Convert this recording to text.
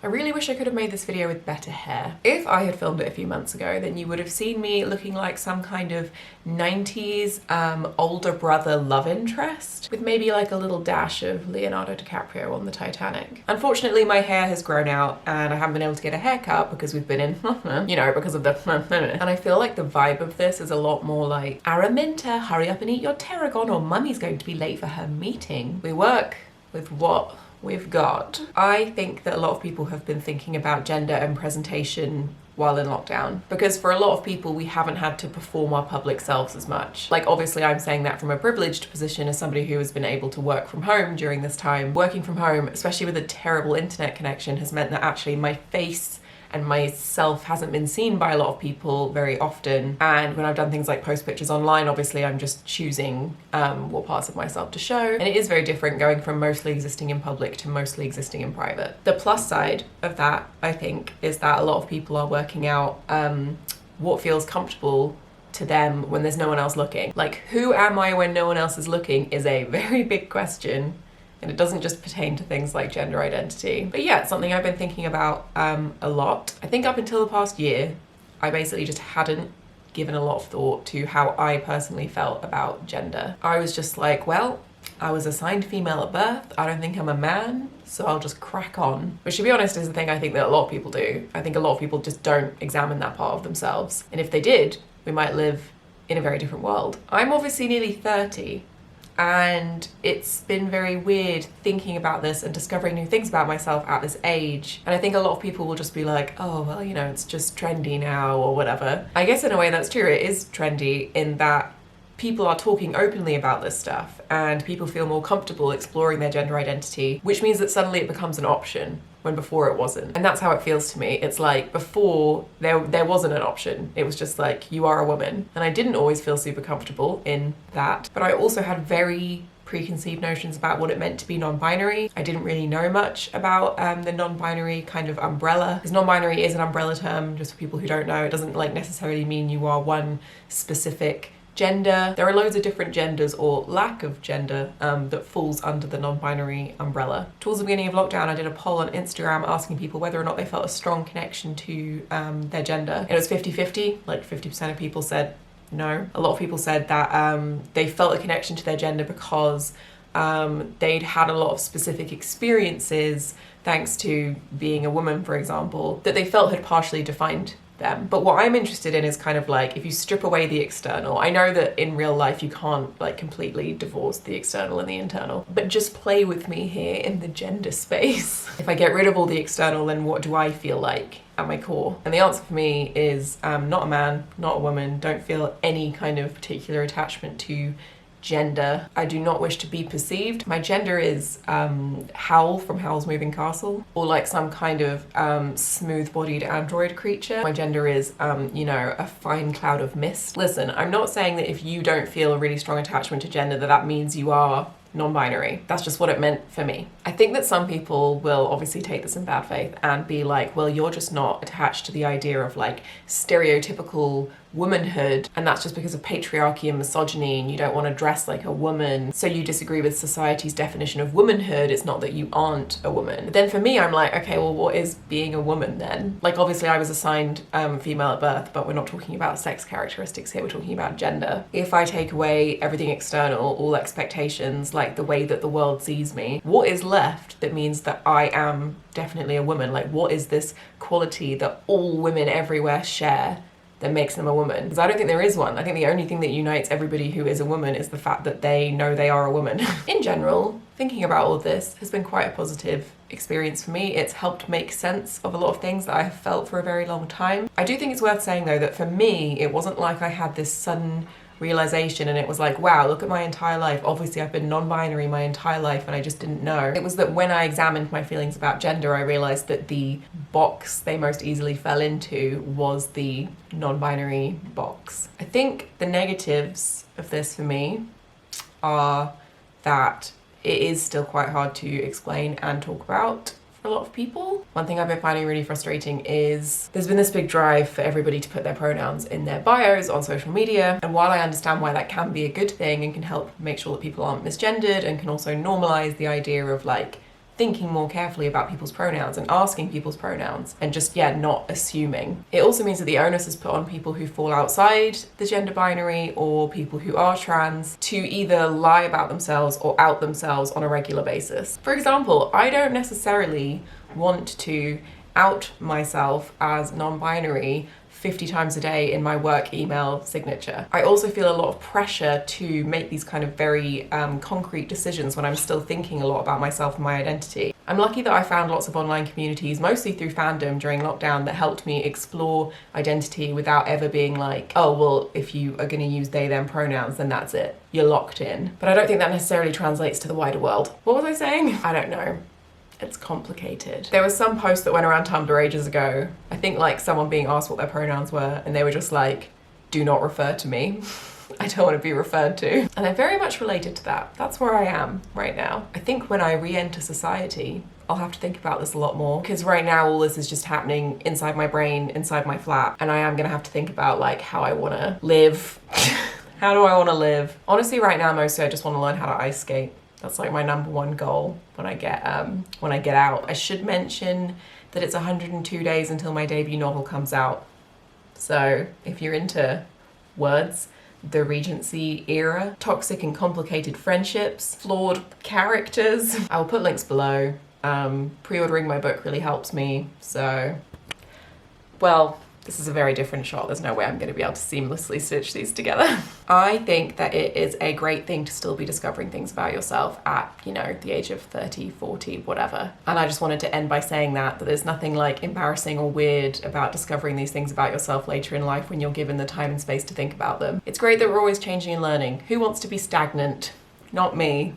I really wish I could have made this video with better hair. If I had filmed it a few months ago, then you would have seen me looking like some kind of 90s older brother love interest with maybe like a little dash of Leonardo DiCaprio on the Titanic. Unfortunately, my hair has grown out and I haven't been able to get a haircut because we've been in, you know, because of the and I feel like the vibe of this is a lot more like, Araminta, hurry up and eat your tarragon or mummy's going to be late for her meeting. We work with what we've got. I think that a lot of people have been thinking about gender and presentation while in lockdown, because for a lot of people we haven't had to perform our public selves as much. Like, obviously I'm saying that from a privileged position as somebody who has been able to work from home during this time. Working from home, especially with a terrible internet connection, has meant that actually my face and myself hasn't been seen by a lot of people very often. And when I've done things like post pictures online, obviously I'm just choosing what parts of myself to show. And it is very different going from mostly existing in public to mostly existing in private. The plus side of that, I think, is that a lot of people are working out what feels comfortable to them when there's no one else looking. Like, who am I when no one else is looking is a very big question. And it doesn't just pertain to things like gender identity. But yeah, it's something I've been thinking about a lot. I think up until the past year, I basically just hadn't given a lot of thought to how I personally felt about gender. I was just like, well, I was assigned female at birth. I don't think I'm a man, so I'll just crack on. Which, to be honest, is the thing I think that a lot of people do. I think a lot of people just don't examine that part of themselves. And if they did, we might live in a very different world. I'm obviously nearly 30. And it's been very weird thinking about this and discovering new things about myself at this age. And I think a lot of people will just be like, oh, well, you know, it's just trendy now or whatever. I guess in a way that's true. It is trendy in that people are talking openly about this stuff and people feel more comfortable exploring their gender identity, which means that suddenly it becomes an option when before it wasn't. And that's how it feels to me. It's like before there wasn't an option. It was just like, you are a woman. And I didn't always feel super comfortable in that. But I also had very preconceived notions about what it meant to be non-binary. I didn't really know much about the non-binary kind of umbrella. Because non-binary is an umbrella term, just for people who don't know. It doesn't like necessarily mean you are one specific gender. There are loads of different genders or lack of gender that falls under the non-binary umbrella. Towards the beginning of lockdown, I did a poll on Instagram asking people whether or not they felt a strong connection to their gender. And it was 50-50, like 50% of people said no. A lot of people said that they felt a connection to their gender because they'd had a lot of specific experiences, thanks to being a woman, for example, that they felt had partially defined them. But what I'm interested in is kind of like, if you strip away the external, I know that in real life you can't like completely divorce the external and the internal, but just play with me here in the gender space. If I get rid of all the external, then what do I feel like at my core? And the answer for me is not a man, not a woman, don't feel any kind of particular attachment to gender. I do not wish to be perceived. My gender is Howl from Howl's Moving Castle, or like some kind of smooth-bodied android creature. My gender is, you know, a fine cloud of mist. Listen, I'm not saying that if you don't feel a really strong attachment to gender that means you are non-binary. That's just what it meant for me. I think that some people will obviously take this in bad faith and be like, well, you're just not attached to the idea of like stereotypical womanhood, and that's just because of patriarchy and misogyny, and you don't want to dress like a woman, so you disagree with society's definition of womanhood. It's not that you aren't a woman. But then for me, I'm like, okay, well, what is being a woman then? Like, obviously I was assigned female at birth, but we're not talking about sex characteristics here, we're talking about gender. If I take away everything external, all expectations, like the way that the world sees me, what is left that means that I am definitely a woman? Like, what is this quality that all women everywhere share that makes them a woman? Because I don't think there is one. I think the only thing that unites everybody who is a woman is the fact that they know they are a woman. In general, thinking about all of this has been quite a positive experience for me. It's helped make sense of a lot of things that I have felt for a very long time. I do think it's worth saying though that for me, it wasn't like I had this sudden realization and it was like, wow, look at my entire life. Obviously I've been non-binary my entire life and I just didn't know. It was that when I examined my feelings about gender, I realized that the box they most easily fell into was the non-binary box. I think the negatives of this for me are that it is still quite hard to explain and talk about for a lot of people. One thing I've been finding really frustrating is there's been this big drive for everybody to put their pronouns in their bios on social media, and while I understand why that can be a good thing and can help make sure that people aren't misgendered and can also normalize the idea of like thinking more carefully about people's pronouns and asking people's pronouns and just, yeah, not assuming. It also means that the onus is put on people who fall outside the gender binary or people who are trans to either lie about themselves or out themselves on a regular basis. For example, I don't necessarily want to out myself as non-binary 50 times a day in my work email signature. I also feel a lot of pressure to make these kind of very concrete decisions when I'm still thinking a lot about myself and my identity. I'm lucky that I found lots of online communities, mostly through fandom during lockdown, that helped me explore identity without ever being like, oh, well, if you are gonna use they, them pronouns, then that's it. You're locked in. But I don't think that necessarily translates to the wider world. What was I saying? I don't know. It's complicated. There was some post that went around Tumblr ages ago, I think like someone being asked what their pronouns were, and they were just like, do not refer to me. I don't want to be referred to. And I very much related to that. That's where I am right now. I think when I re-enter society, I'll have to think about this a lot more, because right now all this is just happening inside my brain, inside my flat, and I am gonna have to think about like how I wanna live. How do I wanna live? Honestly, right now mostly I just wanna learn how to ice skate. That's like my #1 goal when I get out. I should mention that it's 102 days until my debut novel comes out. So if you're into words, the Regency era, toxic and complicated friendships, flawed characters, I'll put links below. Pre-ordering my book really helps me, so, well, this is a very different shot. There's no way I'm going to be able to seamlessly stitch these together. I think that it is a great thing to still be discovering things about yourself at, you know, the age of 30, 40, whatever. And I just wanted to end by saying that there's nothing like embarrassing or weird about discovering these things about yourself later in life when you're given the time and space to think about them. It's great that we're always changing and learning. Who wants to be stagnant? Not me.